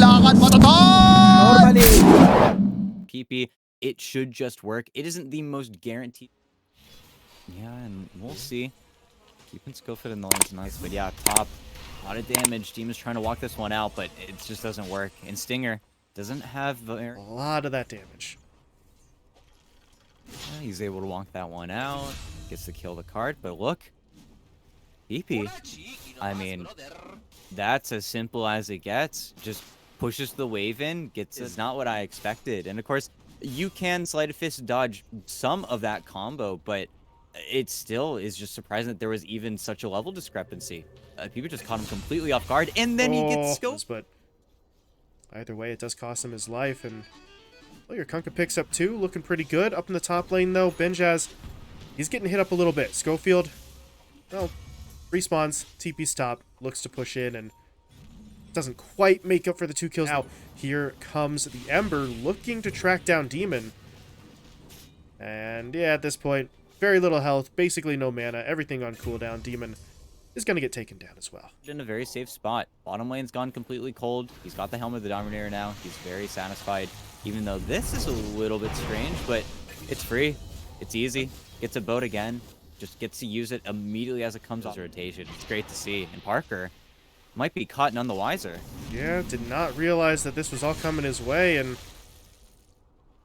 lakad matatag! Normally. PP, it should just work. It isn't the most guaranteed. Yeah, and we'll see. Keeping Schofield in the lane's nice, but yeah, top. A lot of damage. Demon's trying to walk this one out, but it just doesn't work. And Stinger doesn't have the... A lot of that damage. Yeah, he's able to walk that one out. Gets to kill the card, but look. PP. I mean, that's as simple as it gets. Just pushes the wave in. Gets is not what I expected. And of course, you can Sleight of Fist dodge some of that combo, but it still is just surprising that there was even such a level discrepancy. People just caught him completely off guard, and then he gets scoped. But either way, it does cost him his life. And well, your Kunkka picks up 2, looking pretty good. Up in the top lane, though, Benjaz, he's getting hit up a little bit. Schofield, well, respawns, TP's top, looks to push in, and doesn't quite make up for the 2 kills. Now, here comes the Ember, looking to track down Demon. And yeah, at this point, very little health, basically no mana, everything on cooldown. Demon is going to get taken down as well. In a very safe spot. Bottom lane's gone completely cold. He's got the Helmet of the Dominator now. He's very satisfied, even though this is a little bit strange, but it's free. It's easy. Gets a boat again. Just gets to use it immediately as it comes off rotation. It's great to see. And Parker might be caught none the wiser. Yeah, did not realize that this was all coming his way, and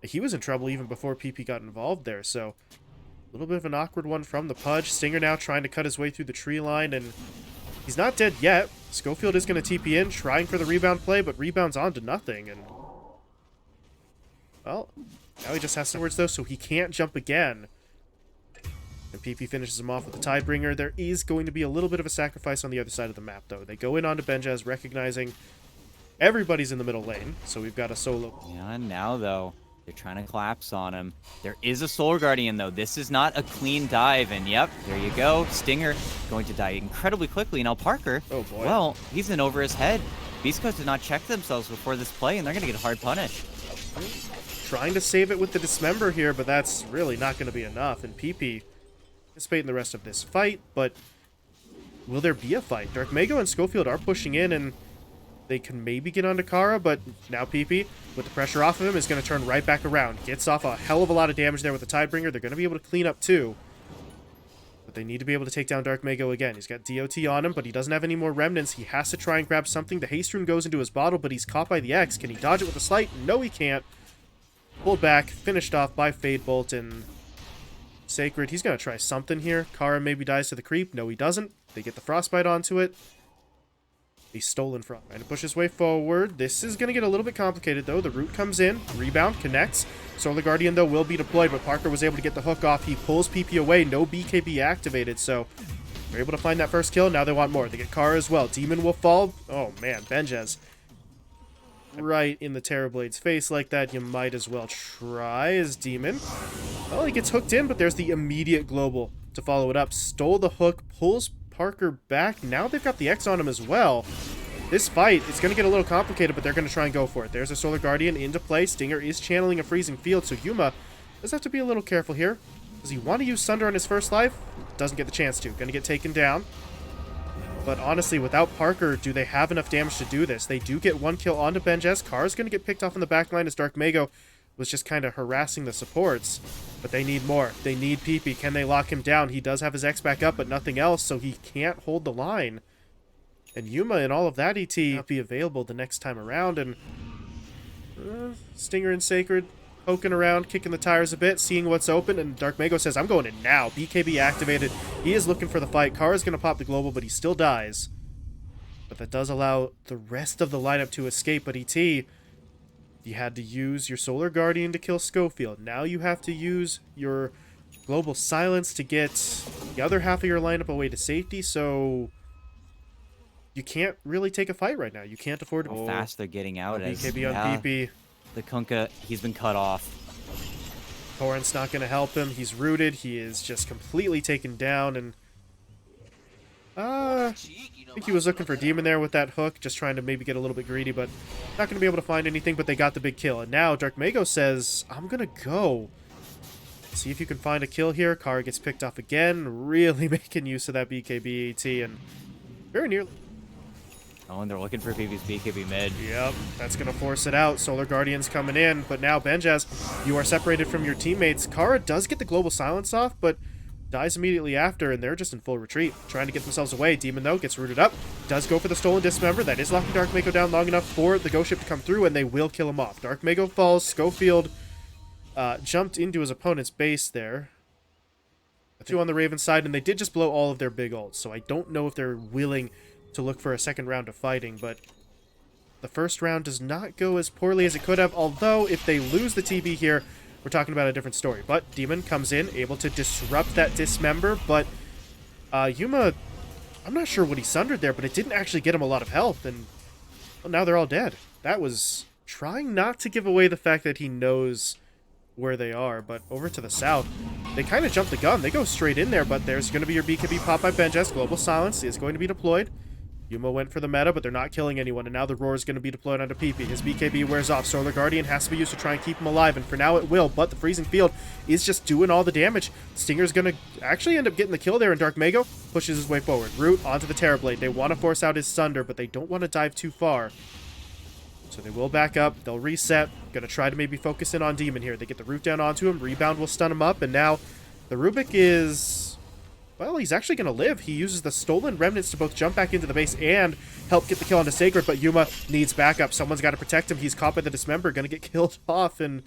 he was in trouble even before PP got involved there, so a little bit of an awkward one from the Pudge. Stinger now trying to cut his way through the tree line, and he's not dead yet. Schofield is going to TP in, trying for the rebound play, but rebounds on to nothing, and well, now he just has to words though, so he can't jump again. And PP finishes him off with the Tidebringer. There is going to be a little bit of a sacrifice on the other side of the map, though. They go in onto Benjaz, recognizing everybody's in the middle lane, so we've got a solo. Yeah, and now, though, they're trying to collapse on him. There is a Soul Guardian, though. This is not a clean dive, and yep, there you go. Stinger going to die incredibly quickly. Now, Parker, oh boy, well, he's in over his head. Beastcoast did not check themselves before this play, and they're going to get hard punished. Trying to save it with the Dismember here, but that's really not going to be enough, and PP participate in the rest of this fight, but will there be a fight? Dark Mago and Schofield are pushing in, and they can maybe get onto Kara, but now PP, with the pressure off of him, is going to turn right back around. Gets off a hell of a lot of damage there with the Tidebringer. They're going to be able to clean up too, but they need to be able to take down Dark Mago again. He's got DOT on him, but he doesn't have any more remnants. He has to try and grab something. The Haste Rune goes into his bottle, but he's caught by the X. Can he dodge it with a Slight? No, he can't. Pulled back, finished off by Fade Bolt, and Sacred, he's going to try something here. Kara maybe dies to the creep. No, he doesn't. They get the Frostbite onto it. He's stolen from. Trying to push his way forward. This is going to get a little bit complicated, though. The root comes in. Rebound connects. Solar Guardian, though, will be deployed, but Parker was able to get the hook off. He pulls PP away. No BKB activated, so they're able to find that first kill. Now they want more. They get Kara as well. Demon will fall. Oh, man. Benjaz. Right in the Terrorblade's face like that, you might as well try as Demon. Well, he gets hooked in, but there's the immediate global to follow it up. Stole the hook, pulls Parker back. Now they've got the X on him as well. This fight is going to get a little complicated, but they're going to try and go for it. There's a Solar Guardian into play. Stinger is channeling a Freezing Field, so Yuma does have to be a little careful here. Does he want to use Sunder on his first life? Doesn't get the chance to. Going to get taken down. But honestly, without Parker, do they have enough damage to do this? They do get one kill onto Benjaz. Kara's going to get picked off in the back line as Dark Mago was just kind of harassing the supports. But they need more. They need PP. Can they lock him down? He does have his X back up, but nothing else, so he can't hold the line. And Yuma and all of that ET not be available the next time around. And Stinger and Sacred poking around, kicking the tires a bit, seeing what's open, and Dark Mago says, I'm going in now. BKB activated. He is looking for the fight. Kara's going to pop the global, but he still dies. But that does allow the rest of the lineup to escape. But ET, you had to use your Solar Guardian to kill Schofield. Now you have to use your Global Silence to get the other half of your lineup away to safety, so you can't really take a fight right now. You can't afford to... How fast they're getting out as... BKB on PP. The Kunkka, he's been cut off. Torrent's not going to help him. He's rooted. He is just completely taken down. And I think he was looking for Demon there with that hook, just trying to maybe get a little bit greedy, but not going to be able to find anything, but they got the big kill. And now Dark Mago says, I'm going to go. See if you can find a kill here. Kara gets picked off again, really making use of that BKB AT, and very nearly... Oh, and they're looking for PP's BKB mid. Yep, that's going to force it out. Solar Guardian's coming in, but now Benjaz, you are separated from your teammates. Kara does get the global silence off, but dies immediately after, and they're just in full retreat, trying to get themselves away. Demon, though, gets rooted up, does go for the stolen dismember. That is locking Dark Mako down long enough for the ghost ship to come through, and they will kill him off. Dark Mako falls. Schofield jumped into his opponent's base there. Two on the Raven side, and they did just blow all of their big ults, so I don't know if they're willing to look for a second round of fighting, but the first round does not go as poorly as it could have, although if they lose the TB here, we're talking about a different story. But Demon comes in, able to disrupt that dismember, but Yuma, I'm not sure what he sundered there, but it didn't actually get him a lot of health, and well, now they're all dead. That was trying not to give away the fact that he knows where they are, but over to the south, they kind of jumped the gun. They go straight in there, but there's going to be your BKB pop by Benjaz. Global Silence is going to be deployed. Yuma went for the meta, but they're not killing anyone, and now the Roar is going to be deployed onto PP. His BKB wears off. Solar Guardian has to be used to try and keep him alive, and for now it will, but the Freezing Field is just doing all the damage. Stinger's going to actually end up getting the kill there, and Dark Mago pushes his way forward. Root onto the Terrorblade. They want to force out his Sunder, but they don't want to dive too far. So they will back up. They'll reset. Going to try to maybe focus in on Demon here. They get the Root down onto him. Rebound will stun him up, and now the Rubik is... well, he's actually going to live. He uses the stolen remnants to both jump back into the base and help get the kill onto Sacred, but Yuma needs backup. Someone's got to protect him. He's caught by the Dismember, going to get killed off, and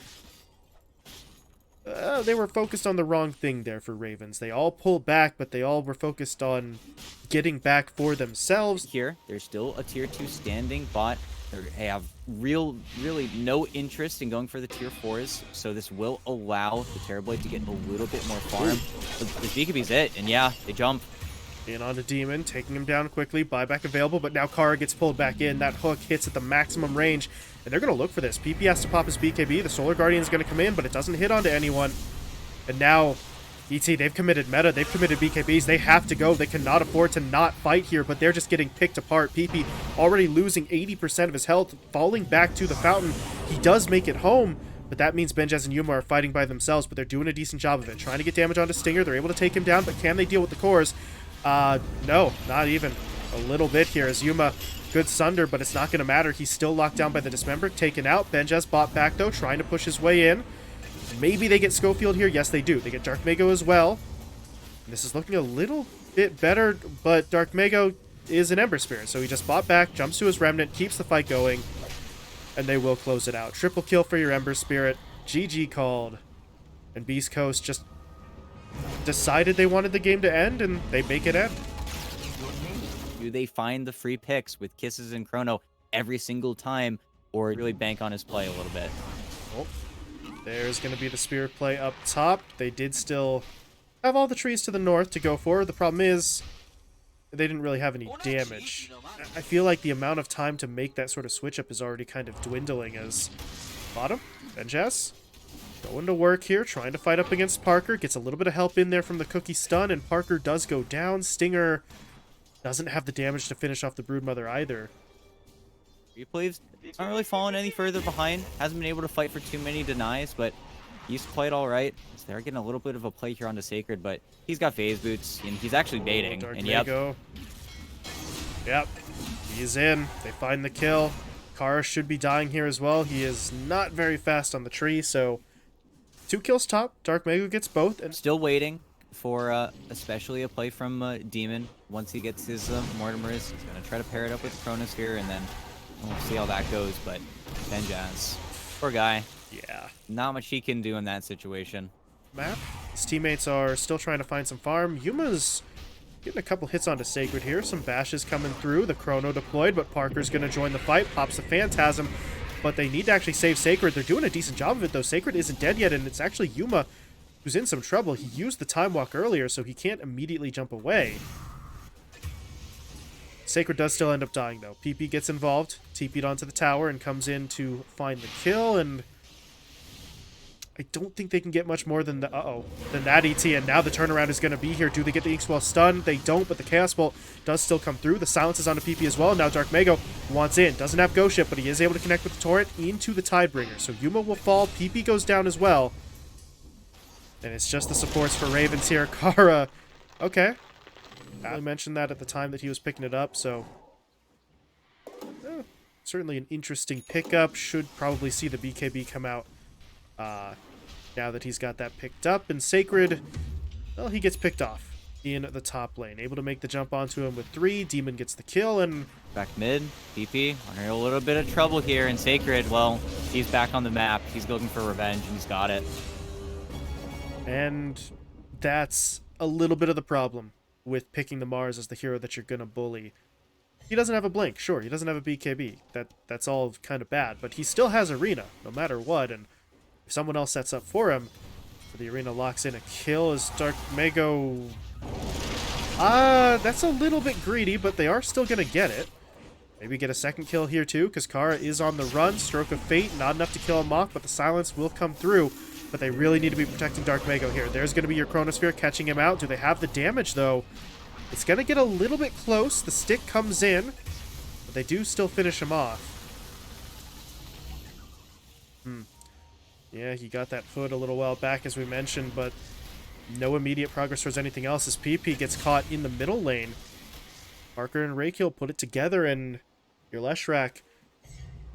they were focused on the wrong thing there for Ravens. They all pulled back, but they all were focused on getting back for themselves. Here, there's still a tier 2 standing bot. They have really no interest in going for the tier 4s, so this will allow the Terrorblade to get a little bit more farm. The BKB's it, and yeah, they jump. In onto Demon, taking him down quickly. Buyback available, but now Kara gets pulled back in. That hook hits at the maximum range, and they're going to look for this. PP has to pop his BKB. The Solar Guardian is going to come in, but it doesn't hit onto anyone. And now, ET, they've committed meta. They've committed BKBs. They have to go. They cannot afford to not fight here, but they're just getting picked apart. PP already losing 80% of his health, falling back to the fountain. He does make it home, but that means Benjaz and Yuma are fighting by themselves, but they're doing a decent job of it. Trying to get damage onto Stinger. They're able to take him down, but can they deal with the cores? No, not even. A little bit here as Yuma, good Sunder, but it's not going to matter. He's still locked down by the Dismember. Taken out. Benjaz bought back, though, trying to push his way in. Maybe they get Schofield here. Yes, they do. They get Dark Mago as well. And this is looking a little bit better, but Dark Mago is an Ember Spirit, so he just bought back, jumps to his Remnant, keeps the fight going, and they will close it out. Triple kill for your Ember Spirit. GG called. And Beast Coast just decided they wanted the game to end, and they make it end. Do they find the free picks with Kisses and Chrono every single time, or really bank on his play a little bit? Oh, there's going to be the Spirit play up top. They did still have all the trees to the north to go for. The problem is they didn't really have any damage. I feel like the amount of time to make that sort of switch up is already kind of dwindling as bottom. Benjaz going to work here, trying to fight up against Parker. Gets a little bit of help in there from the Cookie stun, and Parker does go down. Stinger doesn't have the damage to finish off the Broodmother either. Replays not really falling any further behind. Hasn't been able to fight for too many denies, but he's quite all right. So they're getting a little bit of a play here onto Sacred, but he's got phase boots, and he's actually baiting. Dark And Mago. Yep, he's in. They find the kill. Kara should be dying here as well. He is not very fast on the tree, so 2 kills top. Dark Mago gets both. And still waiting for especially a play from Demon. Once he gets his Mortimer's, he's going to try to pair it up with Cronus here, and then we'll see how that goes. But Benjaz, poor guy. Yeah. Not much he can do in that situation. Map. His teammates are still trying to find some farm. Yuma's getting a couple hits onto Sacred here. Some bashes coming through. The Chrono deployed, but Parker's going to join the fight. Pops the Phantasm, but they need to actually save Sacred. They're doing a decent job of it, though. Sacred isn't dead yet, and it's actually Yuma who's in some trouble. He used the Time Walk earlier, so he can't immediately jump away. Sacred does still end up dying, though. PP gets involved, TP'd onto the tower, and comes in to find the kill, and I don't think they can get much more than the than that ET, and now the turnaround is going to be here. Do they get the Inkswell stun? They don't, but the Chaos Bolt does still come through. The silence is onto PP as well. Now Dark Mago wants in. Doesn't have Ghost Ship, but he is able to connect with the Torrent into the Tidebringer. So Yuma will fall. PP goes down as well. And it's just the supports for Ravens here. Kara, okay. I mentioned that at the time that he was picking it up, so certainly an interesting pickup. Should probably see the BKB come out now that he's got that picked up. And Sacred, well, he gets picked off in the top lane. Able to make the jump onto him with 3. Demon gets the kill, and Back mid, PP, we're in a little bit of trouble here. And Sacred, well, he's back on the map. He's looking for revenge, and he's got it. And that's a little bit of the problem with picking the Mars as the hero that you're going to bully. He doesn't have a blink, sure, he doesn't have a BKB. That's all kind of bad, but he still has Arena, no matter what, and if someone else sets up for him, the Arena locks in a kill as Dark Mago... that's a little bit greedy, but they are still going to get it. Maybe get a second kill here too, because Kara is on the run. Stroke of Fate, not enough to kill him off, but the silence will come through. But they really need to be protecting Dark Mago here. There's going to be your Chronosphere catching him out. Do they have the damage, though? It's going to get a little bit close. The stick comes in, but they do still finish him off. Yeah, he got that foot a little while back, as we mentioned, but no immediate progress towards anything else as PP gets caught in the middle lane. Parker and Rakiel put it together, and your Leshrac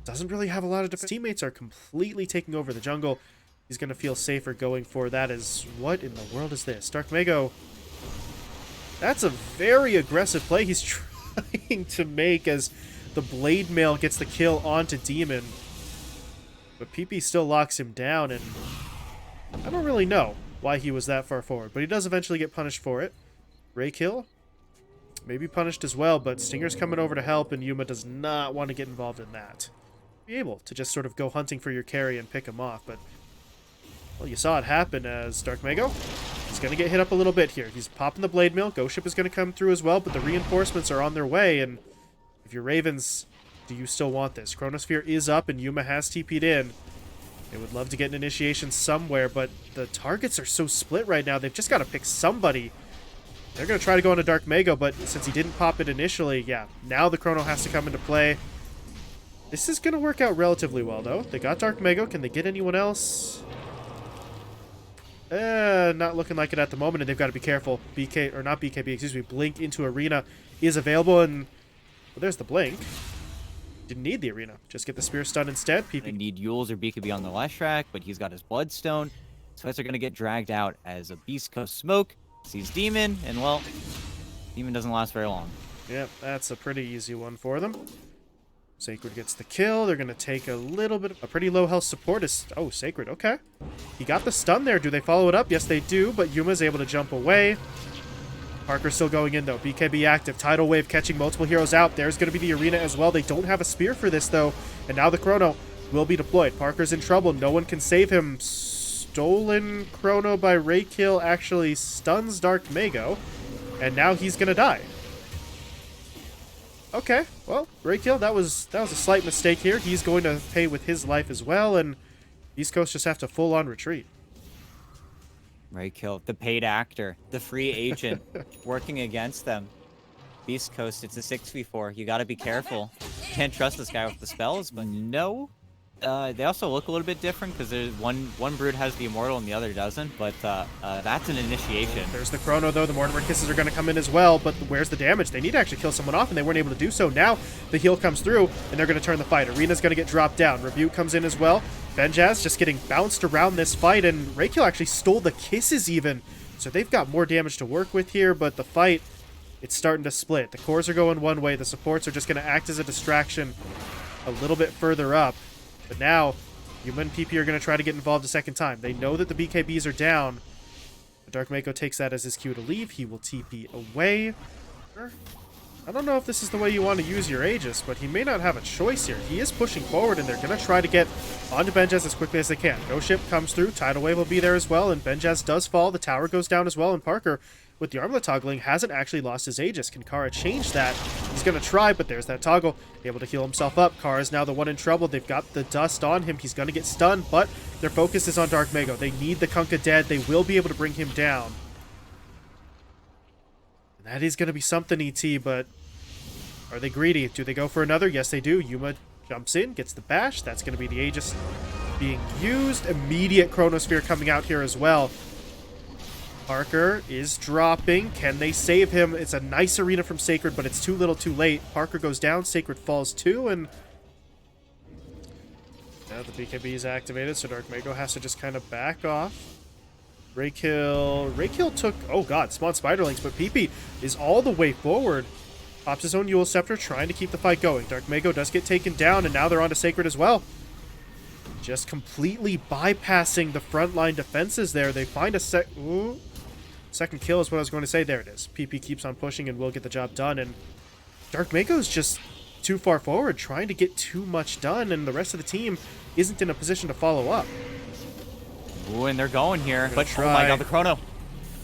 doesn't really have a lot of defense. Teammates are completely taking over the jungle. He's going to feel safer going for that. As what in the world is this? Dark Mago. That's a very aggressive play he's trying to make as the Blade Mail gets the kill onto Demon. But PP still locks him down, and I don't really know why he was that far forward. But he does eventually get punished for it. Rakiel maybe punished as well, but Stinger's coming over to help, and Yuma does not want to get involved in that. Be able to just sort of go hunting for your carry and pick him off, but well, you saw it happen as Dark Mago is going to get hit up a little bit here. He's popping the Blade Mill. Ghost Ship is going to come through as well, but the reinforcements are on their way, and if you're Ravens, do you still want this? Chronosphere is up, and Yuma has TP'd in. They would love to get an initiation somewhere, but the targets are so split right now. They've just got to pick somebody. They're going to try to go into Dark Mago, but since he didn't pop it initially, yeah, now the Chrono has to come into play. This is going to work out relatively well, though. They got Dark Mago. Can they get anyone else? Not looking like it at the moment, and they've got to be careful. BK, or not BKB, excuse me, Blink into Arena is available, and well, there's the Blink. Didn't need the Arena. Just get the Spear Stun instead. They need Yules or BKB on the Leshrac, but he's got his Bloodstone. So guys are going to get dragged out as a Beast Coast smoke. Sees Demon, and well, Demon doesn't last very long. Yep, that's a pretty easy one for them. Sacred gets the kill. They're going to take a little bit of a pretty low health support. Oh, Sacred, okay. He got the stun there. Do they follow it up? Yes, they do, but Yuma's able to jump away. Parker's still going in, though. BKB active. Tidal Wave catching multiple heroes out. There's going to be the Arena as well. They don't have a spear for this, though, and now the Chrono will be deployed. Parker's in trouble. No one can save him. Stolen Chrono by Rakiel actually stuns Dark Mago, and now he's gonna die. Okay, well, Rakiel, that was a slight mistake here. He's going to pay with his life as well, and East Coast just have to full-on retreat. Rakiel, the paid actor, the free agent, working against them. Beast Coast, it's a 6v4. You gotta be careful. Can't trust this guy with the spells, but no. They also look a little bit different because there's one brood has the Immortal and the other doesn't, but that's an initiation. There's the Chrono, though. The Mortimer Kisses are going to come in as well, but where's the damage? They need to actually kill someone off, and they weren't able to do so. Now the heal comes through, and they're going to turn the fight. Arena's going to get dropped down. Rebuke comes in as well. Benjaz just getting bounced around this fight, and Rakiel actually stole the Kisses even, so they've got more damage to work with here, but the fight, it's starting to split. The cores are going one way. The supports are just going to act as a distraction a little bit further up. But now, Yuma and PP are going to try to get involved a second time. They know that the BKBs are down. But Dark Mako takes that as his cue to leave. He will TP away. I don't know if this is the way you want to use your Aegis, but he may not have a choice here. He is pushing forward, and they're going to try to get onto Benjaz as quickly as they can. Ghost Ship comes through. Tidal Wave will be there as well, and Benjaz does fall. The tower goes down as well, and Parker, with the armlet toggling, hasn't actually lost his Aegis. Can Kara change that? He's going to try, but there's that toggle. Able to heal himself up. Kara is now the one in trouble. They've got the dust on him. He's going to get stunned, but their focus is on Dark Mago. They need the Kunkka dead. They will be able to bring him down. And that is going to be something, ET, but are they greedy? Do they go for another? Yes, they do. Yuma jumps in, gets the bash. That's going to be the Aegis being used. Immediate Chronosphere coming out here as well. Parker is dropping. Can they save him? It's a nice Arena from Sacred, but it's too little too late. Parker goes down. Sacred falls too, and the BKB is activated, so Dark Mako has to just kind of back off. Raykill took, oh god, spawn Spiderlings, but PP is all the way forward. Pops his own Yule Scepter, trying to keep the fight going. Dark Mako does get taken down, and now they're on to Sacred as well. Just completely bypassing the frontline defenses there. They find a second kill is what I was going to say. There it is. PP keeps on pushing and will get the job done, and Dark Mako's just too far forward, trying to get too much done, and the rest of the team isn't in a position to follow up. Ooh, and they're going here, but try. oh my god, the chrono.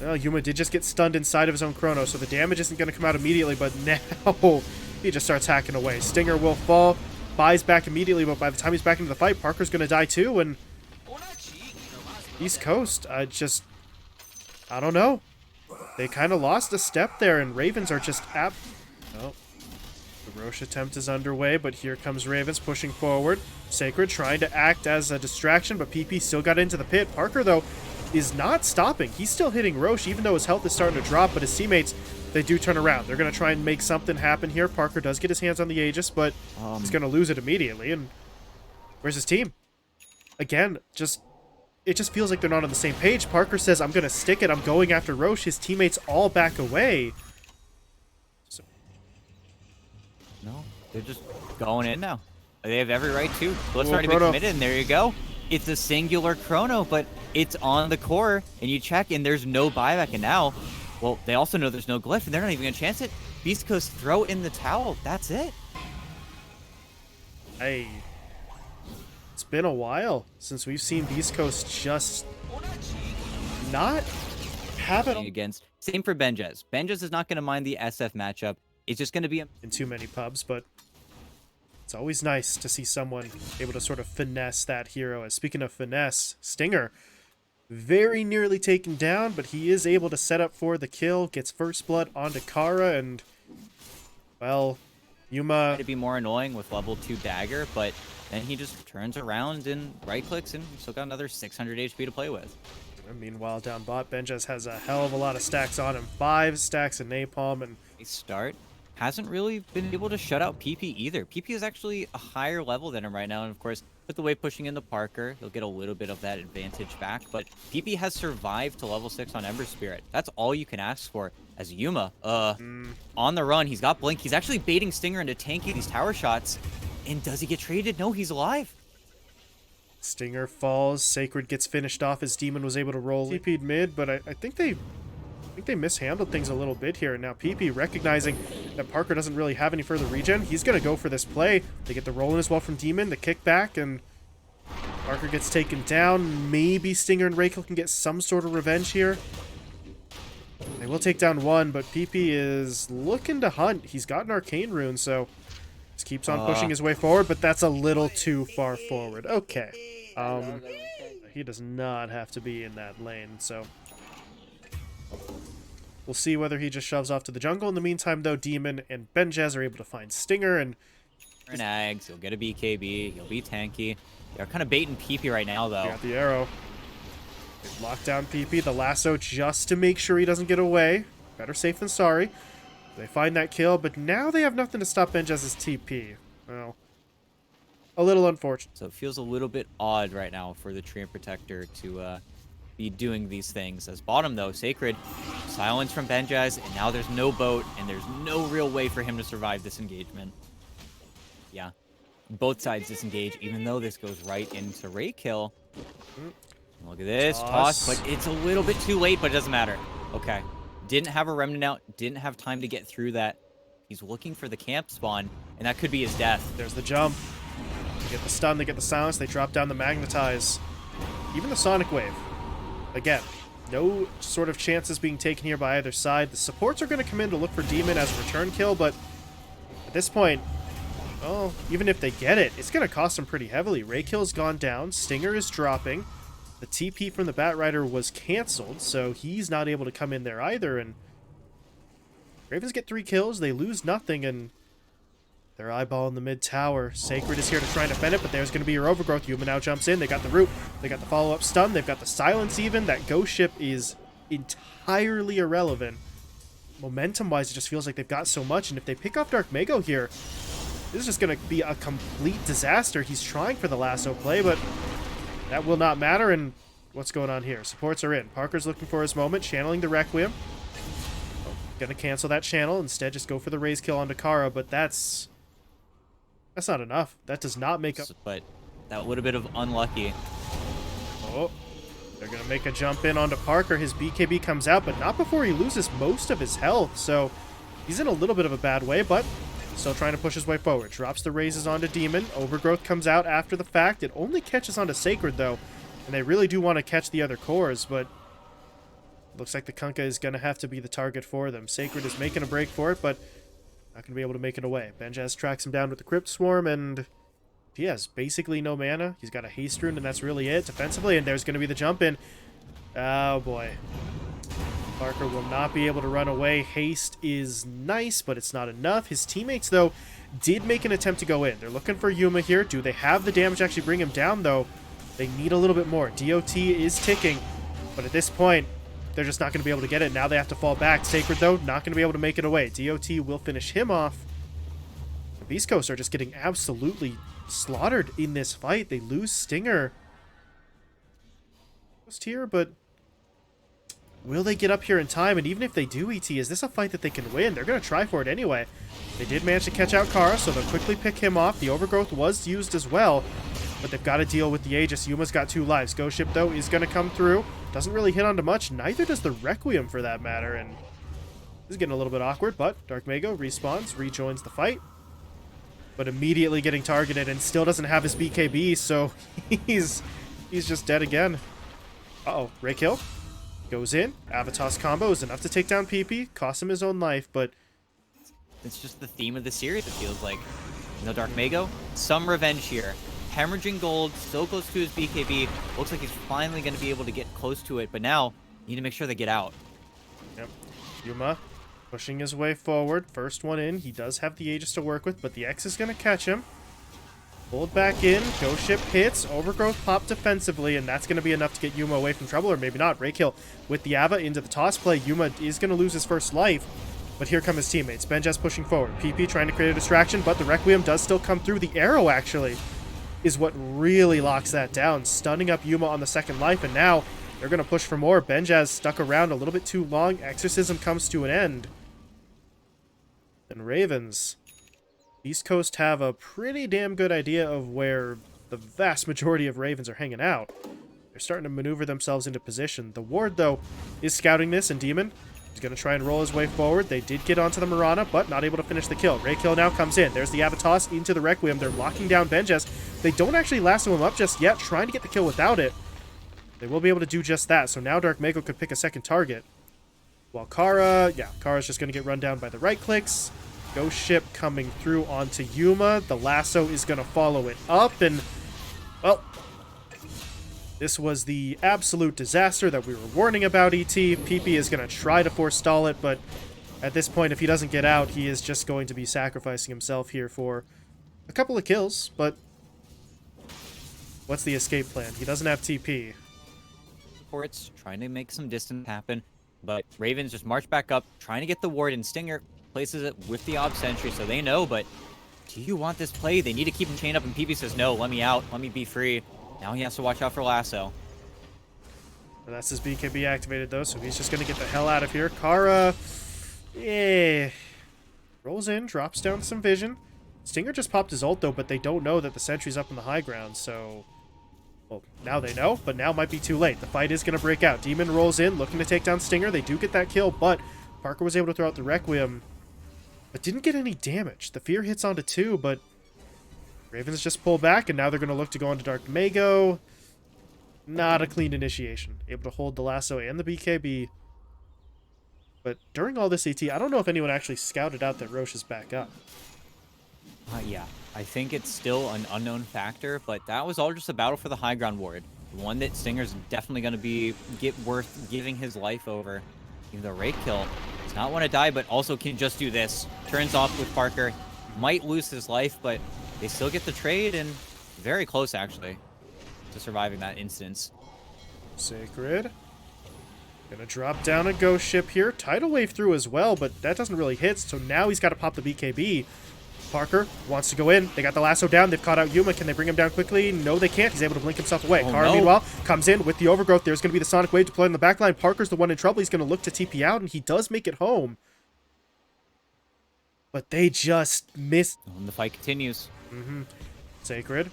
Well, Yuma did just get stunned inside of his own chrono, so the damage isn't going to come out immediately, but now he just starts hacking away. Stinger will fall, buys back immediately, but by the time he's back into the fight, Parker's going to die too, and East Coast, I don't know. They kind of lost a step there, and Ravens are just oh. The Roche attempt is underway, but here comes Ravens pushing forward. Sacred trying to act as a distraction, but PP still got into the pit. Parker, though, is not stopping. He's still hitting Roche, even though his health is starting to drop, but his teammates, they do turn around. They're going to try and make something happen here. Parker does get his hands on the Aegis, but he's going to lose it immediately, and where's his team? Again, it just feels like they're not on the same page. Parker says, I'm going to stick it. I'm going after Roche. His teammates all back away. No, they're just going in now. They have every right to. Let's already be committed, and there you go. It's a singular chrono, but it's on the core, and you check, and there's no buyback, and now, well, they also know there's no glyph, and they're not even going to chance it. Beast Coast throw in the towel. That's it. Hey. It's been a while since we've seen Beast Coast just not have it against. Same for Benjez. Benjez is not going to mind the SF matchup. It's just going to be in too many pubs, but it's always nice to see someone able to sort of finesse that hero. And speaking of finesse, Stinger very nearly taken down, but he is able to set up for the kill, gets first blood onto Kara, and, well, Yuma... to be more annoying with level 2 dagger, but then he just turns around and right-clicks, and still got another 600 HP to play with. Meanwhile, down bot, Benjez has a hell of a lot of stacks on him. 5 stacks of napalm, and... Start hasn't really been able to shut out PP either. PP is actually a higher level than him right now, and of course, with the way pushing into Parker, he'll get a little bit of that advantage back, but PP has survived to level 6 on Ember Spirit. That's all you can ask for. As Yuma, on the run, he's got Blink. He's actually baiting Stinger into tanking these tower shots, and does he get traded? No, he's alive. Stinger falls. Sacred gets finished off as Demon was able to roll. TP'd mid, but I think they mishandled things a little bit here. And now PP recognizing that Parker doesn't really have any further regen, he's going to go for this play. They get the roll in as well from Demon, the kickback, and Parker gets taken down. Maybe Stinger and Raykill can get some sort of revenge here. They will take down one, but PP is looking to hunt. He's got an arcane rune, so just keeps on pushing his way forward, but that's a little too far forward. Okay. He does not have to be in that lane, so we'll see whether he just shoves off to the jungle. In the meantime, though, Demon and Benjez are able to find Stinger, and Ags, he'll get a BKB, he'll be tanky. They're kind of baiting PP right now, though. Got the arrow. They lock down PP, the lasso just to make sure he doesn't get away. Better safe than sorry. They find that kill, but now they have nothing to stop Benjez's TP. Well, a little unfortunate. So it feels a little bit odd right now for the Treant Protector to be doing these things. As bottom, though, Sacred, silence from Benjez, and now there's no boat, and there's no real way for him to survive this engagement. Yeah, both sides disengage, even though this goes right into Raykill. Look at this, toss, but it's a little bit too late, but it doesn't matter. Okay, didn't have a remnant out, didn't have time to get through that. He's looking for the camp spawn, and that could be his death. There's the jump. They get the stun, they get the silence, they drop down the magnetize. Even the sonic wave. Again, no sort of chances being taken here by either side. The supports are going to come in to look for Demon as a return kill, but at this point, well, even if they get it, it's going to cost them pretty heavily. Raykill's gone down, Stinger is dropping. The TP from the Batrider was canceled, so he's not able to come in there either, and Ravens get 3 kills, they lose nothing, and they're eyeballing the mid tower. Sacred is here to try and defend it, but there's going to be your overgrowth. Yuma now jumps in. They got the root. They got the follow-up stun. They've got the silence even. That ghost ship is entirely irrelevant. Momentum-wise, it just feels like they've got so much, and if they pick off Dark Mako here, This is just going to be a complete disaster. He's trying for the lasso play, but that will not matter. And what's going on here? Supports are in. Parker's looking for his moment, channeling the Requiem. Oh, going to cancel that channel. Instead, just go for the raise kill onto Kara, but that's not enough. That does not make up. But that would have been unlucky. Oh, they're going to make a jump in onto Parker. His BKB comes out, but not before he loses most of his health. So he's in a little bit of a bad way, but still trying to push his way forward. Drops the raises onto Demon. Overgrowth comes out after the fact. It only catches onto Sacred, though. And they really do want to catch the other cores, but looks like the Kunkka is going to have to be the target for them. Sacred is making a break for it, but not going to be able to make it away. Benjaz tracks him down with the Crypt Swarm, and he has basically no mana. He's got a Haste Rune, and that's really it defensively, and there's going to be the jump in. Oh, boy. Parker will not be able to run away. Haste is nice, but it's not enough. His teammates, though, did make an attempt to go in. They're looking for Yuma here. Do they have the damage to actually bring him down, though? They need a little bit more. DOT is ticking, but at this point, they're just not going to be able to get it. Now they have to fall back. Sacred, though, not going to be able to make it away. DOT will finish him off. The Beast Coast are just getting absolutely slaughtered in this fight. They lose Stinger just here, but will they get up here in time? And even if they do, ET, is this a fight that they can win? They're going to try for it anyway. They did manage to catch out Kara, so they'll quickly pick him off. The Overgrowth was used as well, but they've got to deal with the Aegis. Yuma's got 2 lives. Ghost Ship, though, is going to come through. Doesn't really hit onto much. Neither does the Requiem, for that matter. And this is getting a little bit awkward, but Dark Mago respawns, rejoins the fight, but immediately getting targeted and still doesn't have his BKB, so he's just dead again. Uh-oh. Ray kill. Goes in. Avatos combo is enough to take down PP. Costs him his own life, but It's just the theme of the series, it feels like. You know, Dark Mago, some revenge here. Hemorrhaging gold, so close to his BKB. Looks like he's finally going to be able to get close to it, but now you need to make sure they get out. Yep. Yuma pushing his way forward. First one in. He does have the Aegis to work with, but the X is going to catch him. Pulled back in. Ghost Ship hits. Overgrowth pop defensively, and that's going to be enough to get Yuma away from trouble, or maybe not. Ray kill with the Ava into the toss play. Yuma is going to lose his first life, but here come his teammates. Benjaz pushing forward. PP trying to create a distraction, but the Requiem does still come through. The arrow, actually, is what really locks that down, stunning up Yuma on the second life, and now they're going to push for more. Benjaz stuck around a little bit too long. Exorcism comes to an end. And Ravens, East Coast have a pretty damn good idea of where the vast majority of Ravens are hanging out. They're starting to maneuver themselves into position. The Ward, though, is scouting this, and Demon is going to try and roll his way forward. They did get onto the Mirana, but not able to finish the kill. Ray kill now comes in. There's the Avatos into the Requiem. They're locking down Benjaz. They don't actually lasso him up just yet, trying to get the kill without it. They will be able to do just that, so now Dark Mago could pick a second target. While Kara's just going to get run down by the right clicks. Ghost Ship coming through onto Yuma. The lasso is going to follow it up, and, well, this was the absolute disaster that we were warning about, ET. PP is going to try to forestall it, but at this point, if he doesn't get out, he is just going to be sacrificing himself here for a couple of kills, but what's the escape plan? He doesn't have TP. Supports trying to make some distance happen, but Ravens just march back up, trying to get the ward, and Stinger places it with the Ob Sentry, so they know, but do you want this play? They need to keep him chained up, and PP says, no, let me out, let me be free. Now he has to watch out for Lasso. And that's his BKB activated, though, so he's just going to get the hell out of here. Kara, rolls in, drops down some vision. Stinger just popped his ult, though, but they don't know that the sentry's up in the high ground, so, well, now they know, but now might be too late. The fight is going to break out. Demon rolls in, looking to take down Stinger. They do get that kill, but Parker was able to throw out the Requiem, but didn't get any damage. The Fear hits onto 2, but Ravens just pull back, and now they're going to look to go into Dark Mago. Not a clean initiation. Able to hold the lasso and the BKB. But during all this AT, I don't know if anyone actually scouted out that Roche is back up. Yeah, I think it's still an unknown factor, but that was all just a battle for the high ground ward. One that Stinger's definitely going to be worth giving his life over. Even though Ray kill does not want to die, but also can just do this. Turns off with Parker. Might lose his life, but they still get the trade, and very close, actually, to surviving that instance. Sacred. Gonna drop down a Ghost Ship here. Tidal Wave through as well, but that doesn't really hit, so now he's got to pop the BKB. Parker wants to go in. They got the lasso down. They've caught out Yuma. Can they bring him down quickly? No, they can't. He's able to blink himself away. Oh, Kara, no. meanwhile, comes in with the overgrowth. There's going to be the Sonic Wave deployed in the backline. Parker's the one in trouble. He's going to look to TP out, and he does make it home. But they just missed. And the fight continues. Sacred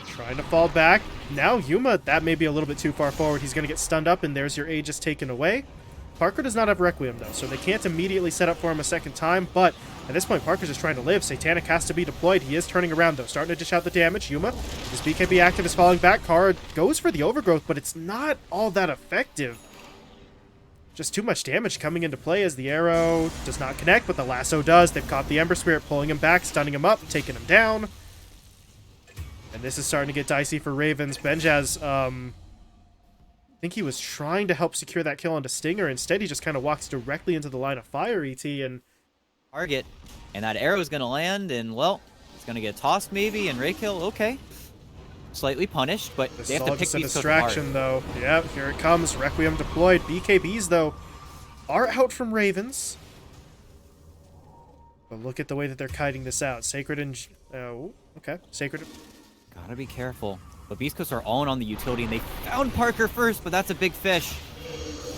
trying to fall back. Now Yuma, that may be a little bit too far forward. He's going to get stunned up, and there's your Aegis taken away. Parker does not have Requiem, though, so they can't immediately set up for him a second time, but at this point, Parker's just trying to live. Satanic has to be deployed. He is turning around, though, starting to dish out the damage. Yuma, his BKB active is falling back. Kara goes for the overgrowth, but it's not all that effective. Just too much damage coming into play as the arrow does not connect, but the lasso does. They've caught the Ember Spirit, pulling him back, stunning him up, taking him down. And this is starting to get dicey for Ravens. Benjaz, I think he was trying to help secure that kill onto Stinger. Instead, he just kind of walks directly into the line of fire, ET, and... Target. And that arrow is going to land, and, well, it's going to get tossed maybe, and Raykill, okay. Slightly punished, but This they is have to all pick just a these distraction, though. Yep, here it comes. Requiem deployed. BKBs, though, are out from Ravens. But look at the way that they're kiting this out. Sacred and... Oh, okay. Sacred... Gotta be careful. But Beast Coast are all in on the utility, and they found Parker first, but that's a big fish.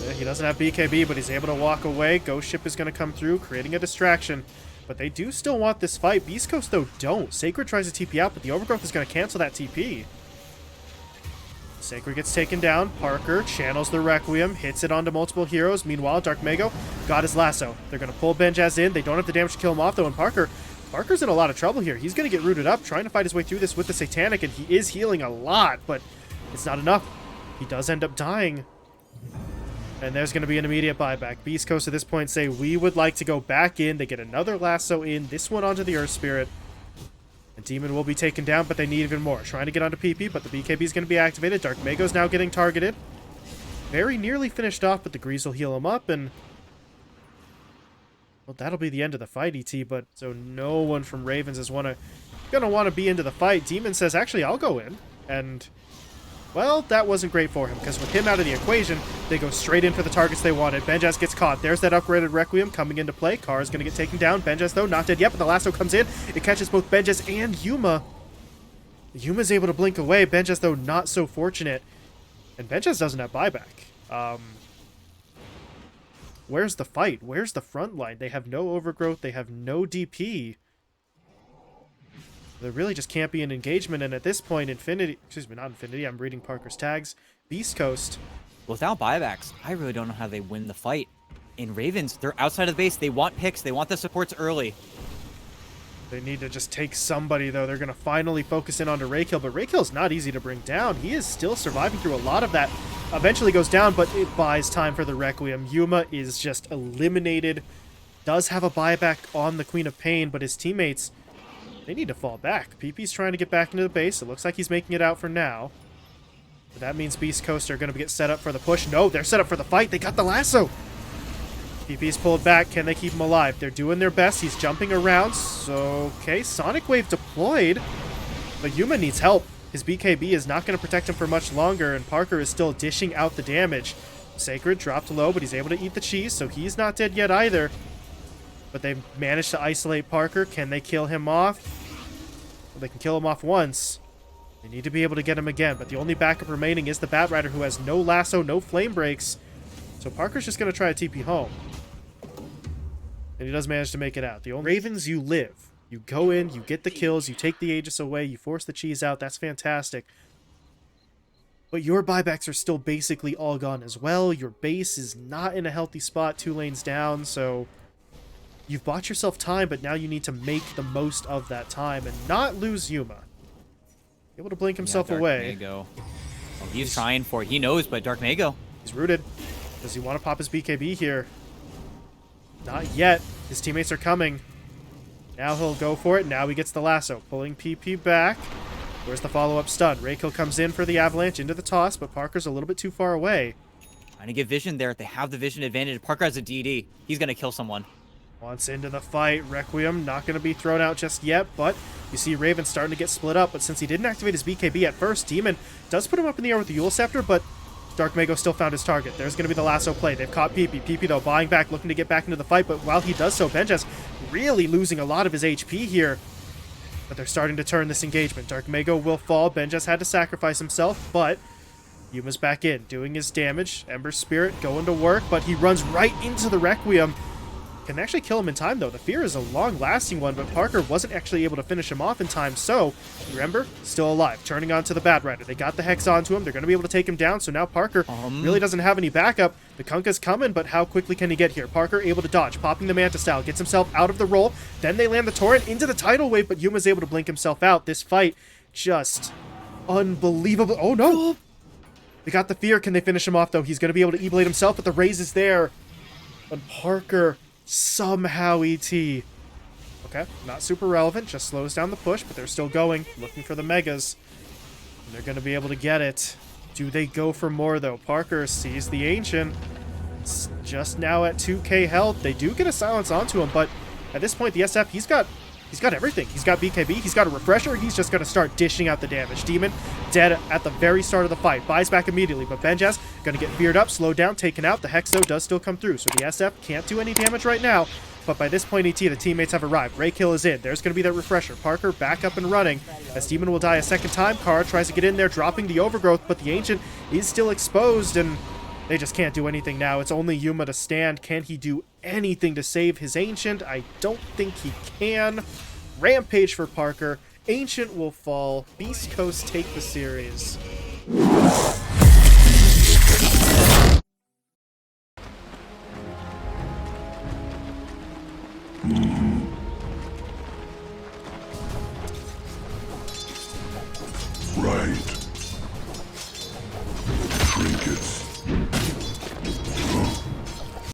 Yeah, he doesn't have BKB, but he's able to walk away. Ghost Ship is going to come through, creating a distraction. But they do still want this fight. Beast Coast, though, don't. Sacred tries to TP out, but the Overgrowth is going to cancel that TP. Sacred gets taken down. Parker channels the Requiem, hits it onto multiple heroes. Meanwhile, Dark Mago got his lasso. They're going to pull Benjaz in. They don't have the damage to kill him off, though, and Parker's in a lot of trouble here. He's going to get rooted up, trying to fight his way through this with the Satanic, and he is healing a lot, but it's not enough. He does end up dying. And there's going to be an immediate buyback. Beast Coast at this point say, we would like to go back in. They get another lasso in, this one onto the Earth Spirit. And Demon will be taken down, but they need even more. Trying to get onto PP, but the BKB is going to be activated. Dark Mago's now getting targeted. Very nearly finished off, but the Grease will heal him up, and... well, that'll be the end of the fight, ET, but so no one from Ravens is gonna want to be into the fight. Demon says, actually, I'll go in, and, well, that wasn't great for him, because with him out of the equation, they go straight in for the targets they wanted. Benjaz gets caught. There's that upgraded Requiem coming into play. Kara's going to get taken down. Benjaz, though, not dead yet, but the lasso comes in. It catches both Benjaz and Yuma. Yuma's able to blink away. Benjaz, though, not so fortunate, and Benjaz doesn't have buyback. Where's the fight? Where's the front line? They have no overgrowth. They have no DP. There really just can't be an engagement. And at this point, Infinity... excuse me, not Infinity. I'm reading Parker's tags. Beast Coast. Without buybacks, I really don't know how they win the fight. In Ravens, they're outside of the base. They want picks. They want the supports early. They need to just take somebody, though. They're going to finally focus in onto Raykill, but Raykill's not easy to bring down. He is still surviving through a lot of that. Eventually goes down, but it buys time for the Requiem. Yuma is just eliminated. Does have a buyback on the Queen of Pain, but his teammates, they need to fall back. PP's trying to get back into the base. It looks like he's making it out for now. But that means Beast Coast are going to get set up for the push. No, they're set up for the fight. They got the lasso. PP's pulled back. Can they keep him alive? They're doing their best. He's jumping around. So, okay, Sonic Wave deployed. But Yuma needs help. His BKB is not going to protect him for much longer, and Parker is still dishing out the damage. Sacred dropped low, but he's able to eat the cheese, so he's not dead yet either. But they've managed to isolate Parker. Can they kill him off? Well, they can kill him off once. They need to be able to get him again, but the only backup remaining is the Bat Rider, who has no lasso, no flame breaks. So Parker's just going to try to TP home. And he does manage to make it out. The only Ravens, you live. You go in, you get the kills, you take the Aegis away, you force the cheese out. That's fantastic. But your buybacks are still basically all gone as well. Your base is not in a healthy spot, 2 lanes down, so you've bought yourself time, but now you need to make the most of that time and not lose Yuma. Able to blink himself away. Mago. Oh, he's trying for it. He knows, but Dark Mago. He's rooted. Does he want to pop his BKB here? Not yet. His teammates are coming. Now he'll go for it. Now he gets the lasso. Pulling PP back. Where's the follow-up stun? Raykill comes in for the avalanche into the toss, but Parker's a little bit too far away. Trying to get vision there. They have the vision advantage. Parker has a DD. He's going to kill someone. Wants into the fight. Requiem not going to be thrown out just yet, but you see Raven starting to get split up. But since he didn't activate his BKB at first, Demon does put him up in the air with the Yule Scepter, but Dark Mago still found his target. There's going to be the lasso play. They've caught PP. PP, though, buying back, looking to get back into the fight, but while he does so, Benjaz really losing a lot of his HP here. But they're starting to turn this engagement. Dark Mago will fall. Ben just had to sacrifice himself, but Yuma's back in, doing his damage. Ember Spirit going to work, but he runs right into the Requiem. Can actually kill him in time, though. The Fear is a long-lasting one, but Parker wasn't actually able to finish him off in time, so remember, still alive. Turning onto the Bad Rider. They got the Hex onto him. They're going to be able to take him down, so now Parker really doesn't have any backup. The Kunkka's coming, but how quickly can he get here? Parker able to dodge, popping the Manta style, gets himself out of the roll. Then they land the Torrent into the Tidal Wave, but Yuma's able to blink himself out. This fight, just unbelievable. Oh, no! They got the Fear. Can they finish him off, though? He's going to be able to E-Blade himself, but the raise is there. And Parker somehow ET. Okay, not super relevant, just slows down the push, but they're still going, looking for the Megas. And they're going to be able to get it. Do they go for more, though? Parker sees the Ancient. It's just now at 2k health. They do get a silence onto him, but at this point, the SF, he's got everything. He's got BKB, he's got a Refresher, he's just going to start dishing out the damage. Demon dead at the very start of the fight. Buys back immediately, but Benjaz going to get feared up, slowed down, taken out. The Hex, though, does still come through, so the SF can't do any damage right now. But by this point, ET, the teammates have arrived. Raykill is in. There's going to be that Refresher. Parker back up and running as Demon will die a second time. Kara tries to get in there, dropping the Overgrowth, but the Ancient is still exposed, and they just can't do anything now. It's only Yuma to stand. Can he do anything to save his Ancient? I don't think he can. Rampage for Parker. Ancient will fall. Beast Coast take the series.